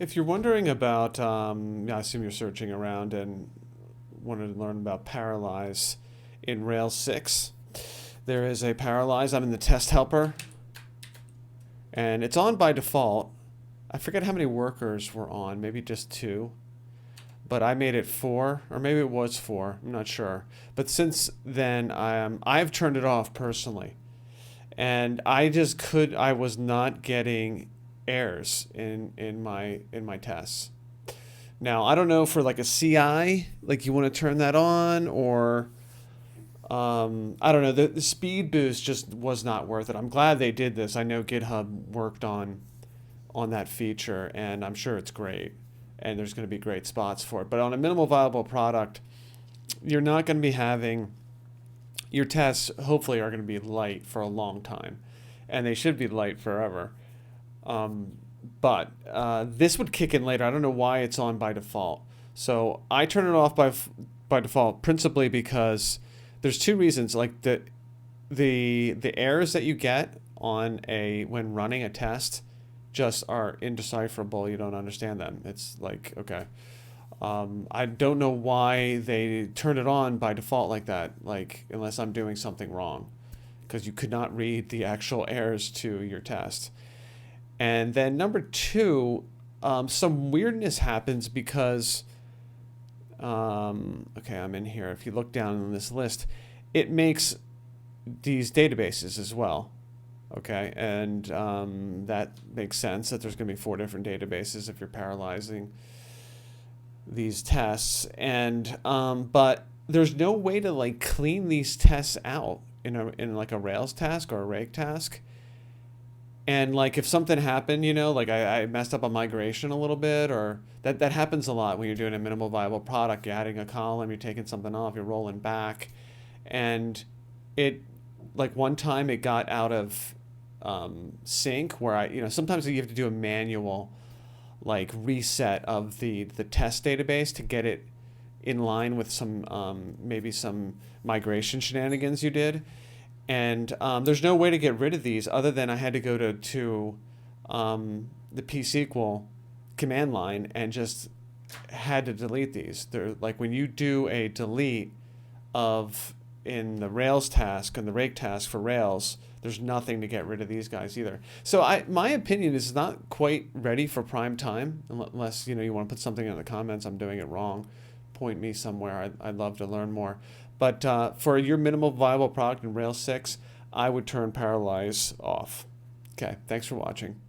If you're wondering about, yeah, I assume you're searching around and wanted to learn about Parallelize in Rails 6. There is a Parallelize. I'm in the test helper, and it's on by default. I forget how many workers were on, maybe just two, but I made it four, or maybe it was four. I'm not sure. But since then, I've turned it off personally, and I was not getting errors in my tests. Now, I don't know for like a CI, like you want to turn that on, or I don't know. The speed boost just was not worth it. I'm glad they did this. I know GitHub worked on that feature, and I'm sure it's great, and there's going to be great spots for it. But on a minimal viable product, you're not going to be having your tests. Hopefully, are going to be light for a long time, and they should be light forever. Um, but this would kick in later. I don't know why it's on by default. So I turn it off by default principally because there's two reasons. Like the errors that you get on a when running a test just are indecipherable. You don't understand them. It's like, okay. I don't know why they turn it on by default like that, like unless I'm doing something wrong, because you could not read the actual errors to your test. And then number two, some weirdness happens because, okay, I'm in here. If you look down on this list, it makes these databases as well. Okay, and that makes sense that there's going to be four different databases if you're parallelizing these tests. And but there's no way to like clean these tests out in like a Rails task or a rake task. And like if something happened, like I messed up a migration a little bit, or that happens a lot when you're doing a minimal viable product. You're adding a column, you're taking something off, you're rolling back, and it like one time it got out of sync where sometimes you have to do a manual like reset of the test database to get it in line with some maybe some migration shenanigans you did. And there's no way to get rid of these other than I had to go to the pSQL command line and just had to delete these. They're like when you do a delete of in the Rails task and the rake task for Rails, there's nothing to get rid of these guys either. So my opinion is not quite ready for prime time unless you want to put something in the comments. I'm doing it wrong. Point me somewhere. I'd love to learn more. But for your minimal viable product in Rails 6, I would turn Parallelize off. Okay, thanks for watching.